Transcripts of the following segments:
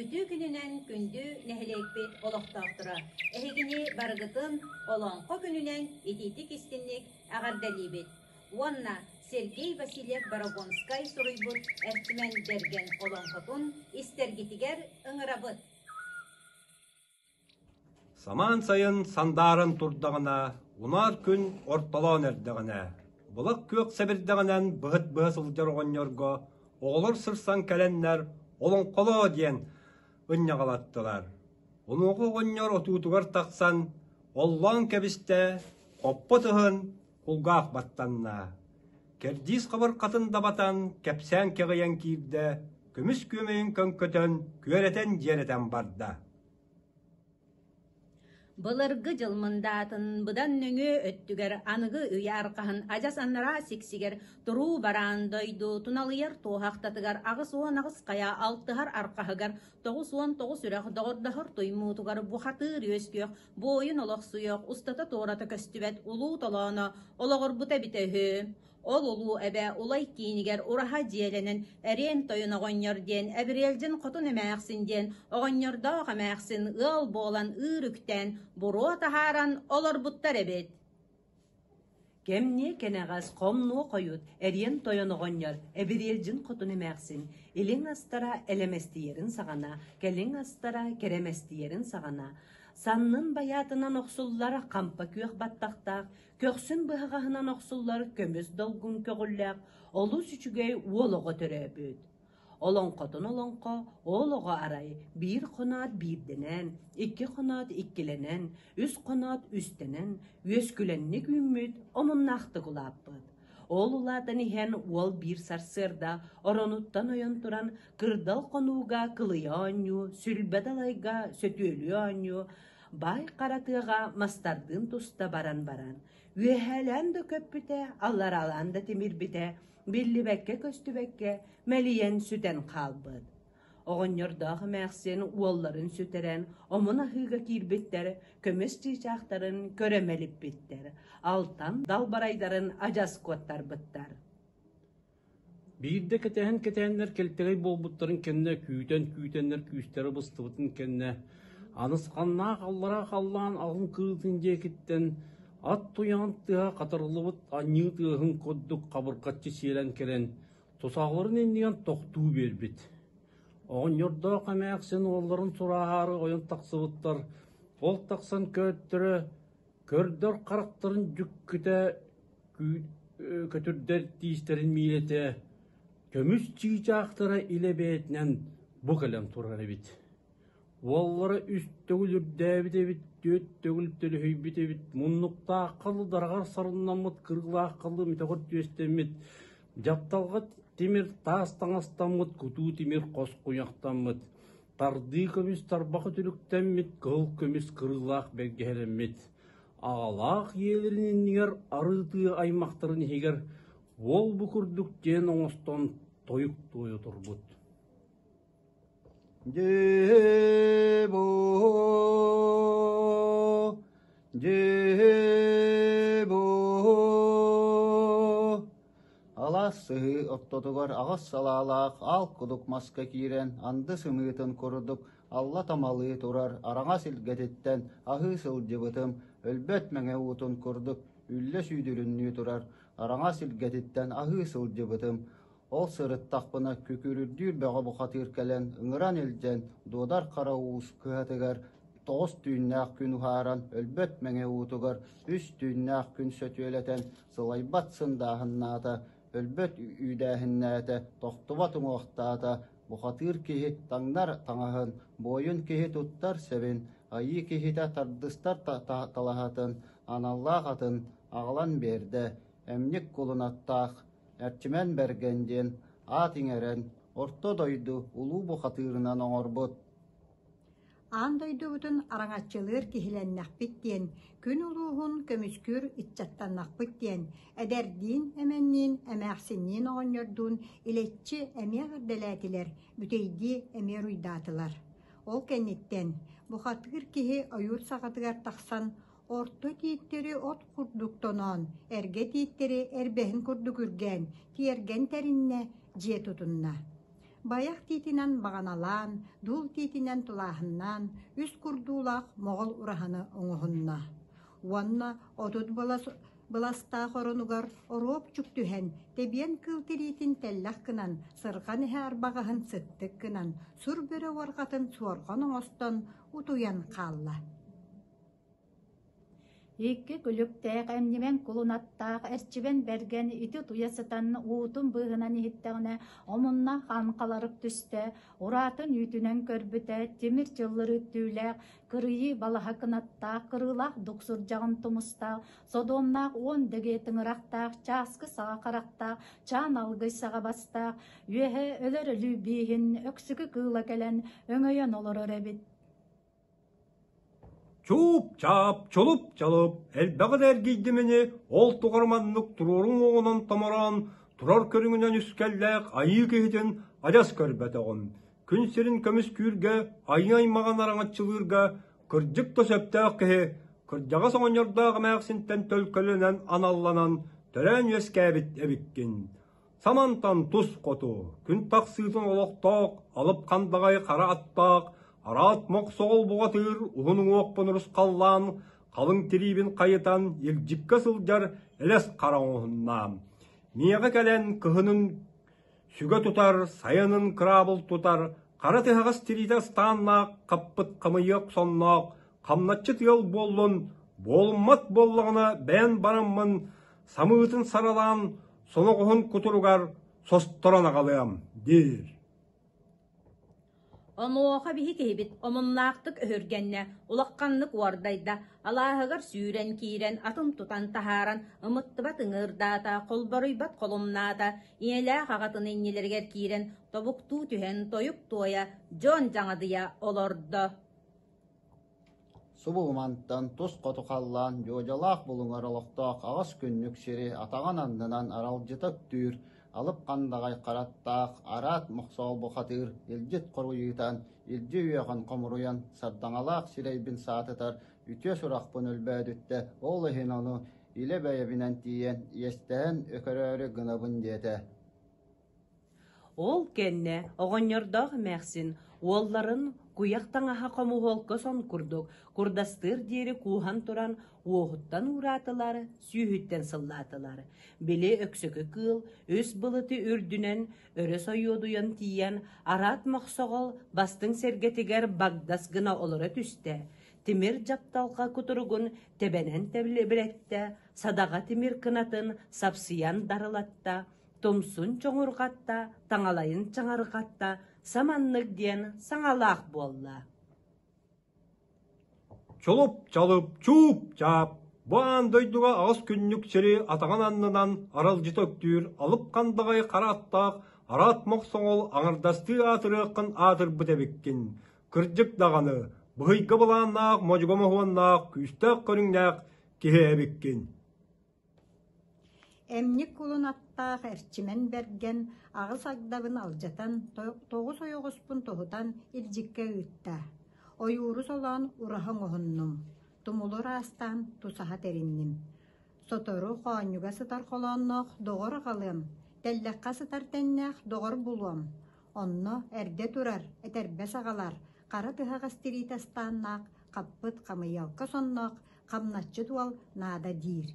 Ütü gününen gündü nehelekbet oloqtaqtıra. Ehegini bargıtın olonqo gününen etitik istinlik ağardalibet. Уонна Сергей Васильев Барагонскай суруйбут әртімен берген олонқотун истергитигер ыңырабыт. Саман сайын сандарын турдағына, унар күн орталан әрдіғіне. Бұлық көк сәбірдіғінен бұғыт-бұғы сылжар оғынерго, оғылыр сырсан кәленнер олонқоло ден ұннағалаттылар. Онуғы оғынер отуытуғар тақсан, оллан кәбісті қоппы тұғын Улгах баттанна. Кердис қабыр қатын дабатан, кәпсән кеғиян кейді, күміс көмейін көнкөтін, көретен жеретен барды. Былыргы жылмындатын бұдан нөңі өттігер анығы үйарқағын ажас аннара сексігер тұру баран дойду туналыяр тоғақтатығар ағыс оған ағыс қая алтығар арқағығар тоғыз оған тоғыз үрақ доғырдағыр тоймутығар бұхатыр өскөк бойын олық сұйық ұстата тоғраты көстібет ұлу толаны олығыр бұта бітігі. Ол улу әбә улай кейінігер ұраға диеленін әрен тойын оғаньорден, әбірелден қотын әмәқсінден, оғаньорда оғамәқсін ұл болан үріктен, бұру атахаран олар бұттар әбет. Кемне кенағас қомну қойыт, әрен тойын оғаньор, әбірелден қотын әмәқсін, елің астара әлеместиерін сағана, кәлің астара кереместиерін сағана, Саннын баятынан оқсуллары қампа көк баттақтақ, көксін бұғағынан оқсуллары көміз долгун көгілләқ, олу сүчігей олығы төрәбөд. Олонқотын олонқо, олығы арай, бір қонат бірденен, екі қонат иккеленен, үс қонат үстенен, өскіленнік үммет, омыннақты құлаппыд. Ол ұладын ихен ол бір сарсырда, оронуттан ойын тұран, кырдал қонуға кылыяну, сүлбедалайға сөтөліяну, бай қаратыға мастардың тұста баран-баран. Үйәләнді көп біте, аллар аланды темір біте, білі бәкке көстібәкке, мәлиен сүтен қалбыд. Оғынердағы мәқсен уолларын сүтерен, омына хыға кирбеттер, көмес чичақтарын көремеліп біттер, алтан далбарайдарын ажас коттар бұттар. Бейді кетәһеннер келтегей болбуттарын кенне күйтеннер күйістері бұстыбытын кенне, анысқанна қаллара қаллан ағын кырытын жекіттен, ат туянттыға қатырылыбыт анны тығын коддық қабырқатчы селен керен, тосағыларын ендеген тоқту бербет. Оғын yorda қамәқсен оларын сұрағары ойын тақсыбыттар, ол тақсан көттірі, көрдір қарақтарын жүк көтірдер тиістерін мейлеті, көміс чиічақтары иле бетінен бұл кәлем тұрар бет. Олары үст төгілір дәбіде бет, дөт төгіліп төлі бете бет, мұннықта ақылы дарғар сарыннамыд, кырғыла ақылы метағыр түйестемет, жапталға темір тастаңастамыд, күту темір қос қойақтамыд, тарды көміс тарбақы түліктемет, қыл көміс кырғылақ бәггелемет. Ағалақ елерінен негер арыты аймақтарын егер, ол бүкірдік ден оңыстан тойық тойы тұрбыд. Дебо, аласы оттотугар ағас салалақ, ал құдық маска кирен, анды сымытын көрдік, алла тамалы тұрар, араңа сілгететтен, ағы сылжыбытым, өлбет мәңе ұтын көрдік, үллі сүйдірінні тұрар, араңа сілгететтен, ағы сылжыбытым, ол сырыт тақпына көкірірдір бәға бұқатыр кәлен, ұңыран елден, додар қара уыз күхатығар, тоғыз түйіннәқ күн ұхаран, өлбет мәңе ұтығар, үш түйіннәқ күн сөтөлетен, сылайбат сындағынната, өлбет үйдәхіннәті, тоқтыбатың оқтата, бұқатыр кехі таңдар таңағын, бойын кехі тұттар сәбін, айы кехіті тардыстар талағатын, аналлағатын, ағылан берді, әмнік құлын аттақ, әрчімен бәргенден, атыңерен, орто дойду, улу бұқатырынан оңырбыт. Ан дойду бұтын араңатчылыр кехіленнақ біттен, күн улуғын көміскүр итчаттаннақ біттен, әдәрден әмәннен, әмәқсіннен оғынердun, илетчі әмеғір дәләтілер, бүтейді әмер ұйдатылар. Ол кәнеттен, бұқатыр кехі ойыр сағатығар тақсан, орто тиеттері от құрдуктонон, әрге тиеттері әрбәхін құрдук үрген, тиерген тәрінне же тұтынна. Баях титинен бағаналан, дул титинен тулахыннан, үс курдуулах моғол ураханы оңуһунна. Уанна отут быласта хоронугар ороп чуктүһен, тебиен кылтыритин теллах кынан, сырған эхе арбағаһын сыттык кынан, сур бөрө варгатын суоргон оңостон утуян қалла. Икки күлүктәк әмнимен кулунаттақ әрчібен берген ити туясытан уутун быһынан иһиттәгенә омунна ханқаларык түсті, уратын үйтүнен көрбүтә, темир жыллары түүләк, кырыйы балаха кынаттақ, кырылақ дұқсыр жағын тумыстақ, содомнақ 10 деге тыңырақтақ, часкы саға қарақтақ, чан алгы саға бастақ, үйәһе өлөр өлі бейін, өксігі кыла кәлән, өңөйен олар өрәбит. Чуп, чап, чолуп, чалып, әлбәғыд әргейдімені, ол тұғырманлық тұрорың оғынан тамаран, тұрар көріңінен үскәлләқ, айы кейтін адас көрбәтіғын. Күн серін көміс күйірге, айы аймаған араңатчылырға, кырджық төсөптәқ кеhe, кырджаға соңынердағы мәқсінтен төлкөлінен аналланан, төрән өскәбіт әбіккен. Самантан тұс қоту, күн тақсыйтын олықтақ, алып қандағай қара аттақ, арат моқ соғыл бұғатыр, ұлының оқпын ұрыс қаллан, қалың терейбін қайытан, елжікке сылжар әлес қарауынна. Мияға кәлен күхінің сүге тұтар, сайының крабыл тұтар, қара тығағыз терейді станнақ, қаппыт қамыйық соннақ, қамнатчы тыйыл болын, болмат боллығына бән бараммын, самыытын саралан, соны құхын күтіругар, состырана қалыям, дер. Онуоха биһи киһибит, омуннаактык өһүргэннэ, улакканнык уардайда, алааһыгар сүүрэн киирэн, атын тутан таһааран, ымыттыбат ыҥырдаата, холборуйбат холумнаата, иэлээх аҕатын иннилэригэр киирэн, тобуктуу түһэн тойук туоя, дьон жаңадыя олордо. Субуғманттан тус қоту қаллан, жожалақ бұлыңар олықтақ, ағас күннік сері, атаған андынан аралжытық түйір, алып қандағай қараттақ, арат мұқсал бұқатыр, елжет қоруйытан, елжі үйеған қомыруян, сардаңалақ сирейбін саатытар, үте сұрақпын өлбәдітті, ол ехін оны иле бәйебінен тиен, естән өкөрөрі гынабын деді. Ол кенне оғоньордог мәхсин, олларын куяқтаңаха қомуғолқа сон күрдік, күрдастыр дері кухан туран оғыттан уратылары, сүйіттен сыллатылары. Біле өксікі кыл, өс бұлыты үрдінен, өрі сойудуян тиян, арат мақсоғыл бастың сергетігер багдас гына олары түсті. Тимир жапталға күтірігін тебенен біретті, садаға тимир кынатын сапсиян дарылатта, томсун чоңурғатта, таңалайын чаңарғатта, саманнык ден саңалақ болла. Чолуп, чалып, чуп, чап, бұан дойдуға ағыз күннік сері атаған аннынан аралжыт өктүр, алып қандағай қараттақ, арат моқсоңол аңырдасты атырықын атыр бұтебеккен. Кырджык дағаны, бұхайға бұланнақ, можгомығуаннақ, күстәк көріңнәқ, кеhe әбеккен. Эмник кулунаттаах эрчимен берген агыс агдабын алжатан, тоғыз ойоғыспын тоғутан илжикке үтті. Ойуурус olan urahan ohunnum. Tumulur astan tusaha terinnim. Sotoru xoanyuga sıtar xolannoq doğor qalım. Tellekka sıtar tenneq doğor buluam. Onno erde turar, eterbe sağalar. Qara tıhağız tiritastannak, qappıt qamıyalka sonnoq, qamnatçı tual nada dir.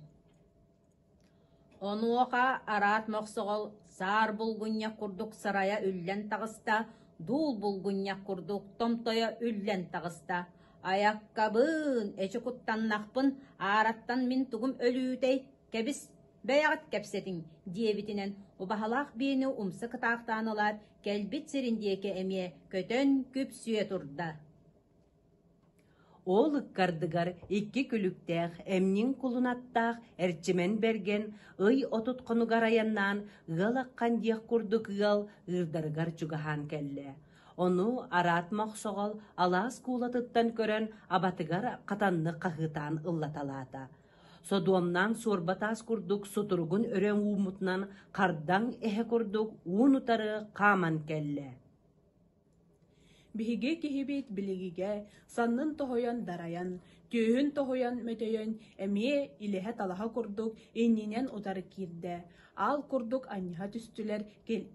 Онуоха арат моқсоғол саар булгунья курдук сарая үллен тағыста, дул булгунья курдук томтоя үллен тағыста. Аяккабын, эчі куттаннақпын, араттан min тугум өлүүтей, кебіс бәяғат кәпсетің, диебитінен, убахалақ бейіні умсы кытақтанылар, кәлбит серіндеке әме, көтөн күп сүйе турда. Ол ыккардыгар икки күлүктәх, эмнин кулунаттах, әрчімен берген, ый отутқонугар аяннан, ғалаққан диек курдук ғал, ырдарыгар чугахан кәлле. Ону арат мақсоғал, алас кулатыттан көрен, абатыгар қатанны қағытан ыллаталата. Содуамнан сорбатас курдук сутургун өрен уумутнан, қардан эхе курдук уунутары қаман кәлле. Биһиге киһибит билигиге, саннын тоһойон дараян, Түйін тоғуян мөтөйөн эмие илеһэ талаха курдук иннинен утары киирдэ. Ал курдук аньяха түстүлэр,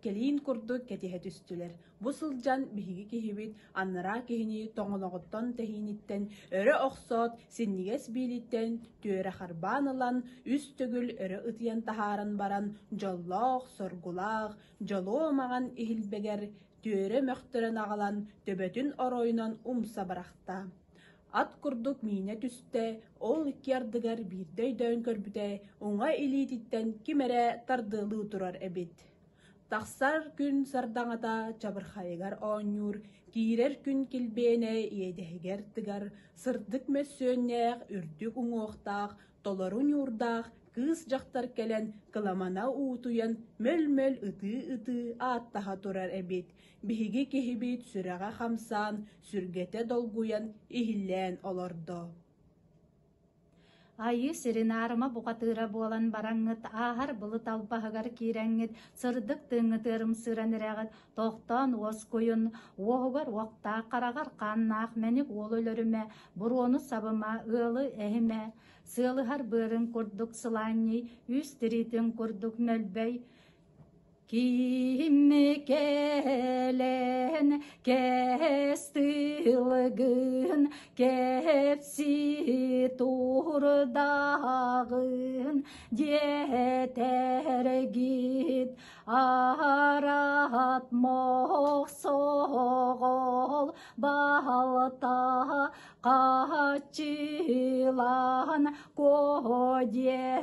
келиин курдук кетиһэ түстүлэр. Бу сылдьан биһиги киһибит аннара киһини тоҥолоҕоттон тэһиниттэн өрө охсоот синнигес биилиттэн түөрэ харбаан ылан үс төгүл өрө ытыйан таһааран баран дьоллоох, соргулаах, дьолуомаҕан иһилбэгэр түөрэ мөхтөрөн аҕалан төбөтүн оройунан умса барахта. Ат курдук миине түстэ, ол иккиардыгар биирдөй-дөөн көрбүтэ, уҥа илиититтэн кимэрэ тардыылыы турар эбит. Тахсар күн сардаҥата чабырхайыгар оонньуур, киирер күн килбээнэ иэдэһигэр тыгар, сырдык мөссүөннээх, үрдүк уҥуохтаах, толору ньуурдаах, кыыс дьахтар кэлэн кыламана уутуйан мөл-мөл ытыы ааттаха турар эбит. Биһиги киһибит сүрэҕэ хамсаан, сүргэтэ долгуян иһиллээн олордо. Айы сиринарыма буғатыра болан бараңыт, ахар бұлыт албаһыгар кирэҥҥит, сырдык тыҥытырым сыранырағыт, тоқтан уос куйун, уоһугар уоқтаа қарағар қаннаах мәник уол өлөрүмэ, буруону сабыма ыалы эһиме, сыалыһар быырын курдук сылаанней, үс тиритин курдук нөлбөй, Кимми келен кестылгын, кепси турдағын, детергит арат моқсоғол, балта қачылан кодемин.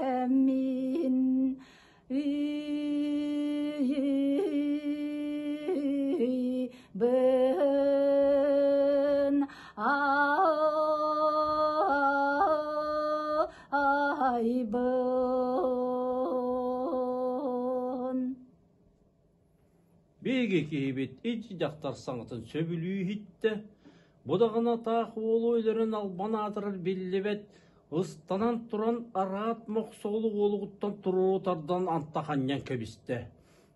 Бен айбын. Беги киһибит ичи дьахтар саҥатын сөбүлүү хитте. Будагана таах уолуйларын албан атырар биллибет, ыстанан туран араат мохсоолу уолугуттан туруутардан антаханнян кебисте.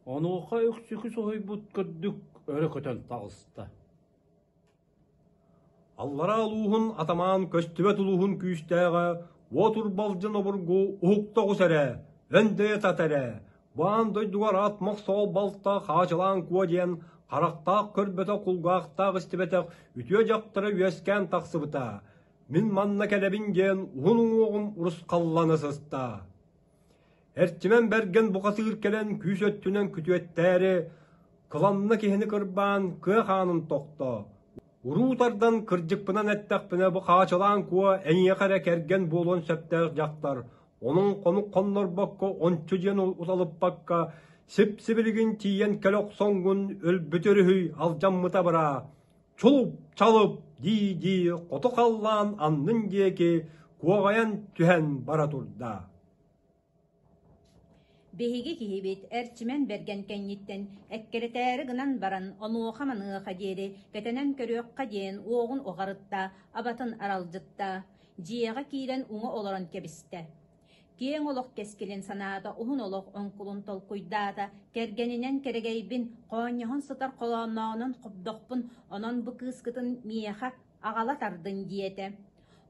Онуоха өксүкү сохойбут көрдүк өрө көтөн тагыста. Аллара алуухун атамаан көстүбет улуухун күүстээҕэ уотур балдьын обургу уһуктоҕу сэрэ, өндөө татэрэ, баан дойдугар ат мохсоол балта хаачылаан куо диэн харахтаах көрбөтө кулгаахтаах истибетэх үтүө дьахтара үөскään тахсыбыта. Мин манна кэлэбин диэн уһунуҥуоҕум урускалланы сыста. Эрчимен берген буқасыыр келен күүс өттүнен күтүөттээри кыланна киһини кырбаан кыахаанын тохто. Уруутардан кырдьыкпынан эттахпына бу хаачылаан куо эҥиэхэрэ керген буолуон сөптээх дьахтар, онун конук коннорбокко ончу диэн уталыппакка сип-сибилигин тиийэн кэлок соҥгун өлбүтөрүһүй алдьаммыта бара. Чулуп, чалып, дии қото қаллаан аннын диэки куоҕайан түһэн бара турда. Биһиги киһибит эрчимен берген кэнниттен эккеретээри гынан баран онуоха маныыха диэри кэтэнэн көрүөхха диэн уоҕун оҕарытта, абатын аралдьытта, дьиэҕэ киирэн уҥа олорон кэбистэ. Киэҥ олох кескилин санаата уһун олох оҥкулун толкуйдаата кэргэнинэн кэрэгэйбин коонньоһун сытар холоонноонун хобдохпун онон бу кыыскытын миэхэ аҕала тардын диэтэ.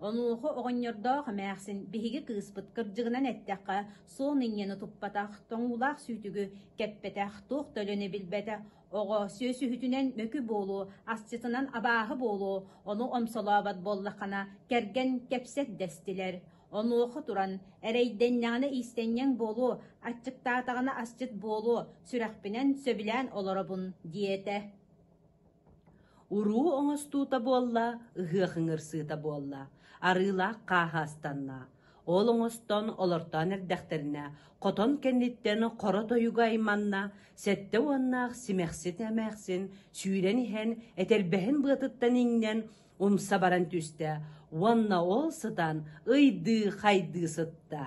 Онуоху оҕонньордоо хамээхсин биһиги кыыспыт кырдьыгынан эттэххэ суон инньени туппатах тоҥуулаах сүүтүгү кэппэтэх туох төлөнү билбэтэ оҕо сүөсүһүтүнэн мөкү буолуу астьытынан абааһы буолуу ону омсолообат буоллахана кэрген кэпсэт дэстилэр. Онуоху туран эрэйдэннэҕинэ иистэнньэҥ буолуу аччыктаатаҕына астьыт буолуу сүрэхпинэн сөбүлээн олоробун диэтэ. Уруу оҥостуута буолла, ыһыахыҥыр сыыта буолла, арыылаах кааһаастанна. Ол оҥостон олортоон эрдэхтеринэ, хотон кэнниттэн хоро тойуга айманна, сэтте уоннаах симэхсит эмээхсин, сүүрэн иһэн этэрбэһин быатыттан иҥнэн умса баран түстэ, уонна ол сытан ыйдыы хайдыы сытта.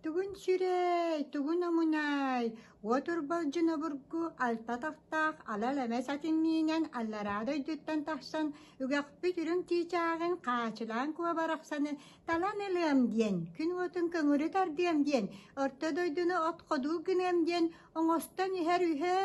Тугун сүрэй, тугун амунай, уотур балдьын обургу алта тахтаах алал эмес атинниинен аллараадой дуттан тахсан үгэхпит үрүн тиичаагын каачылаан куа барахсаны талан элыам диэн, күн уотун көҥүрү тардыам диэн, орто дойдуну от ходуу гынам диэн оҥостон иһэр үһэ.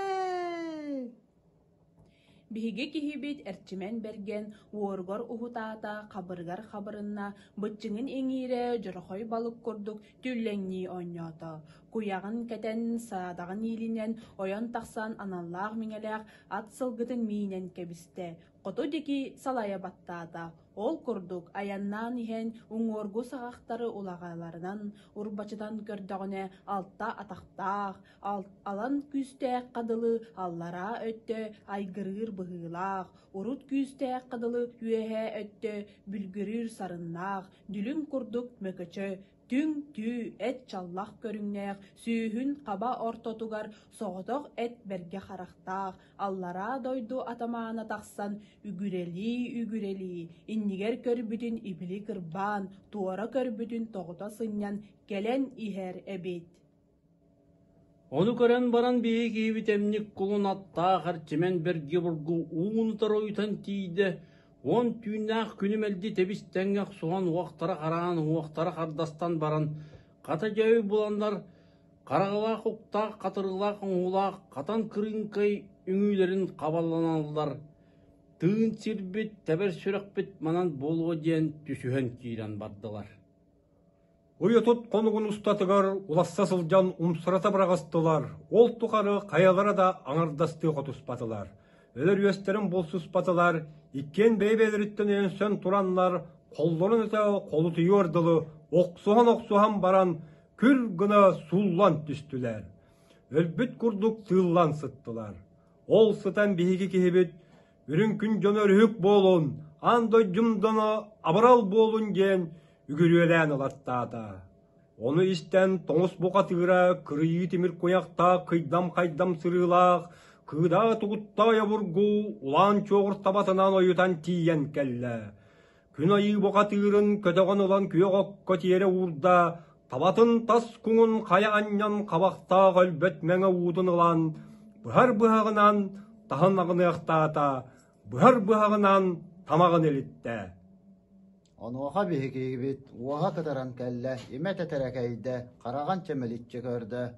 Биһиги киһибит эрчимен берген уоргор ухутаата хабыргар хабырынна бытчыңын эңире жорохой балык курдук түллэҥнии оонньоото. Куягын кетен саадагын иилинен ойон тахсан аналлаах миңэлээх ат сылгытын миинен кебисте. Кото дики салая баттаата. Ол курдук аяннаан иһэн уҥуоргу саҕахтары улагайларынан урбачытан көрдөгүнэ алта атахтаах, алан күстээх кадылы аллара өттө айгырыыр быһыылаах, урут күстээх кадылы үөһэ өттө бүлгүрүр сарыннаах, дүлүн курдук мөкөчө, түң түү эт чаллах көрүңнээх, сүүһүн хаба ортотугар соҕотох эт берге харахтаах, аллара дойду атамаана тахсан үгүрели, иннигер көрбүтүн ибили кырбаан, туора көрбүтүн тоҕута сынньан келен иһэр эбит. Onu көрөн баран бии киибит эмник кулун аттаа харчымен берги бургу уунутар ойутан тииде, он түйнээх күнүмэлди тебистеңэх суан уақтара хараан уақтара хардастан баран, ката жауй буландар, карагалаах уктаах, катырылаах уңулаах, катан кырыынкай үңүйлерин кабалланалар. Тыын сирбит, тебер сүрөкбит манан болуо диэн түсүһөн киирен бардылар. Уйотут конугун устатыгар уласса сылжан умсырата бырагастылар. Ол тухары каялара да аңардасты котуспатылар. Өлөр үестерин болсуспатылар. Иккен бейбелериттен өнсön тураннар, коллорун өтө колу түйөрдылы, оксухан баран күр гына суллан түстүлер. Өлбүт курдук тыыллан сыттылар. Ол сытан биһиги киһибит, үрүн күн жонор үк болун, андой жумдана абырал болун ген үгүрүөлэн алаттаата. Onu истен тоңус бука тыыра, кырыйы тимир куякта кыйдам сырыылаах, кыыда тугуттая бургу улаан чоғыр табатынан ойутан тиен келле. Күн айы бука тыырын көтөгөн улан күйөгөк көтиере уурда, табатын тас куңун кая аньян кабакта өлбөт меңе уудун ылан, быһар-быһагынан таһын агыныактаата, быһар-быһагынан тамагын элитте. Онуоха биһигибит, уоха кытаран кэллэ, имэ тэтэракэйдэ, караган чэмэлитчэ көрдө.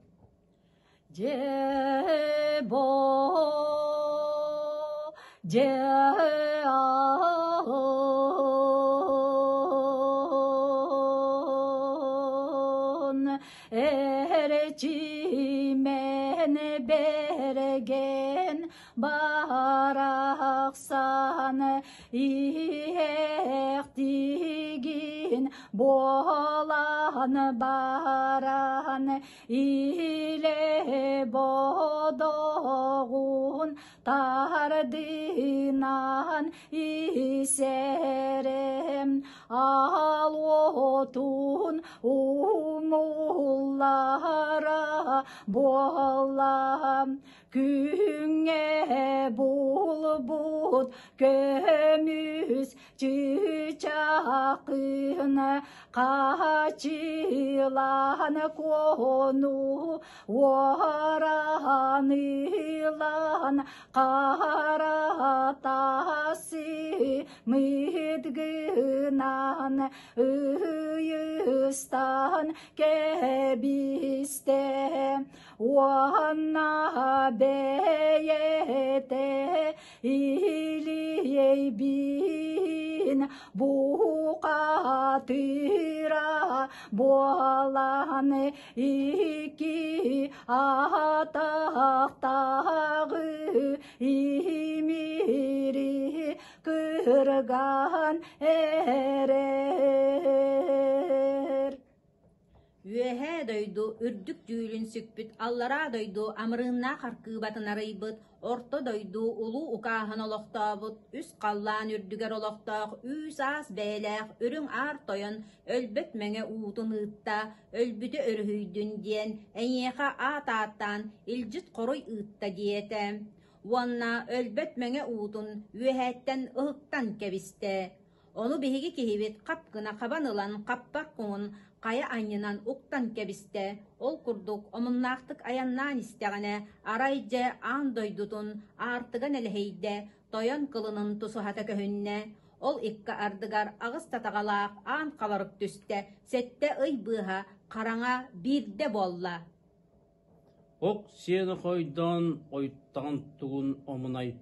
Эрчимен берген барақсан иектигин болан баран иле бодоғун тардынан исерем ал отун умуллара болам күңе булбут көмүс чычакын качылан кону оранылан каратасы мыдгынан ыйыстан кебисте уанна бейете илией бин буқатыра боланы ики атақтағы имири кырган эрер. Үөһэ дойду үрдүк дүүлүн сүкпүт, аллара дойду амырыынна харкыыбатын арыйбыт, орто дойду улуу укааһын олохтообут, үс қаллаан үрдүгер олохтоох, үс аас бээлээх, үрүң аар тойон, өлбөт мэҥэ уутун ыытта, өлбүтө өрүһүйдүн диэн, эñиэхэ аатааттан, илдьит хоруй ыытта диэтэ. Уонна өлбөт мэҥэ уутун үөһээттэн ыһыктан кэбисте. Ону биһиги киһибит кап гына хабан ылан каппак куңун кая аньынан уктан кебисте, ол курдук омуннаахтык аяннаан истэҕинэ, арайдьэ аан дойдутун аартыган элэһейдэ, тойон кылынын тусуһата көһүннэ, ол икка ардыгар агыс татагалаах аан халарык түстэ, сетте ый быыһа караҥа биирдэ болла. Ок сиэни хойдон ойттаган тугун омунай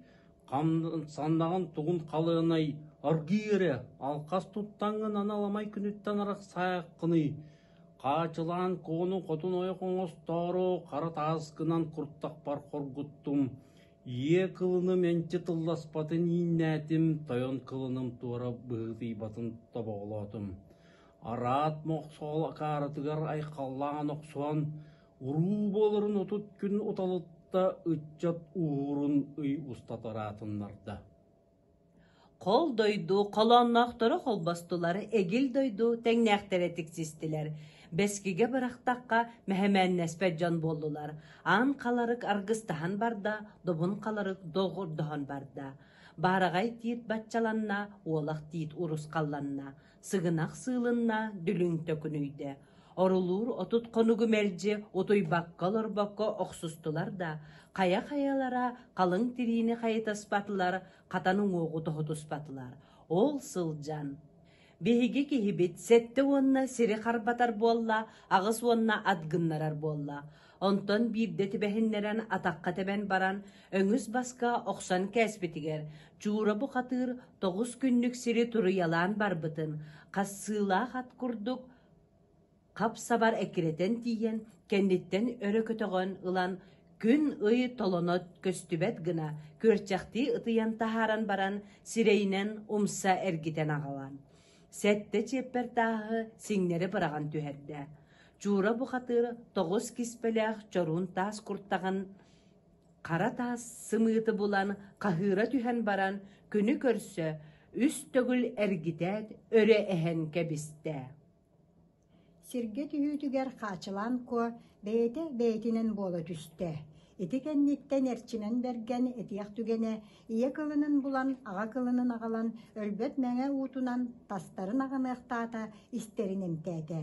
Сандаған туғын қалығынай аргире, алқас тұттаңын аналамай күніттен арақ саяққыны. Қачылан кону қотын ой қоңыстары қара тасқынан құрттақ бар қорғыттым. Е кылыны менче тылласпатын иннәтім, тойон кылыным туара бұғды батын табағылатым. Арат моқсол қарытығар айқаллаған оқсуан, ұру болырын отут күн оталытта үтчат уғырын үй ұстатаратынларда. Қол дойду, қоланнақтары қолбастылары, егіл дойду, тәңнәқтері тіксістілер. Бескеге бірақтаққа мәхәмән нәспәт жан болдылар. Ан қаларық арғыстаған барда, добын қаларық доғырдыған барда. Барағай тиет батчаланна, олақ тиет ұрыс қалланна. Сығынақ сылынна, дүлің төкінүйді. Орулур отут қонуғы мәлже, отой баққалар баққа оқсустылар да. Қая-қаялара қалың тирейіне қайытаспатылар, қатаның оғы тоғытыспатылар. Ол сылжан. Беһиге кихибит сетте уонна сири харбатар болла, агыс уонна адгыннарар болла. Онтон бирде тибэхиннерен атаққа тебен баран, өңүс баска оқсан кәсбетигер. Чура бу қатыр 9 күннүк сири туру ялан барбытын. Қассыла хат курдук, қап сабар экиретен тиен, кендиттен өрө көтөгөн ылан, күн ый толонот көстүбет гына, көрчакти ытыян тахаран баран, сирейнен умса эргитен агалан. Сәтте чеппер тағы сиңнері бұраған түхерді. Чура бұқатыр 9 киспелях чорун тас құрттаған, қара тас сымыты бұлан, қағыра түхен баран, күні көрсі, үст төгіл әргітәд, өрі әхен кәбісті. Сирге түйүтүгер қачылан ко бәйтінен болы түсті. Ити кенниттен эрчимен берген этияк түгене, ие кылынын булан, аға кылынын ағалан, өлбөт мәңе уутунан тастарын ағанықтата истерин эмтәті.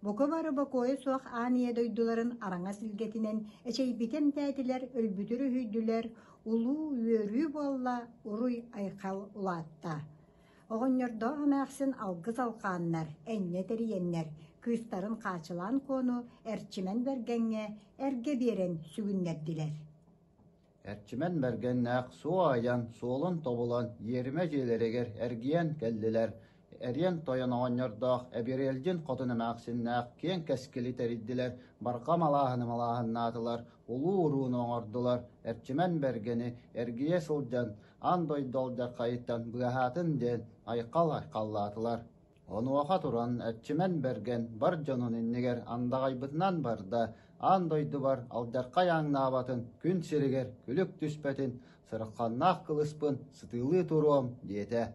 Бұқы бары бұқойы соқ ание дойдуларын араңа сілгетінен, эчейбитен тәтілер өлбүтірі хүйділер, улу үйөрі болла уруй айқал улатта. Оғыннерді ғанақсын алғыз алқаннар, әнне тәріеннер, кыстарын қачылан кону әрчімен бергенге әрге берен сүгіннерділер. Әрчімен бергеннәқ су аян, солын тобулан, еріме желерегер әргиян кәлділер. Әрен тоян оғыннердақ, әберелден қотыны мәқсіннәқ, кен кәскілі тәридділер, барқа малағыны атылар, улу ұруын оңырдылар. Әрчімен бергені әргие сылжан, андой долдар қайыттан бұғатын ден айқаллатылар. Onu oqa turan әрчімен берген бар жонун иннегер андағайбытынан барда, андойды бар алдарқа яңна абатын, күн сиригер, күлік түспәтін, сырыққаннақ қылыспын, сытылы туруам, дете.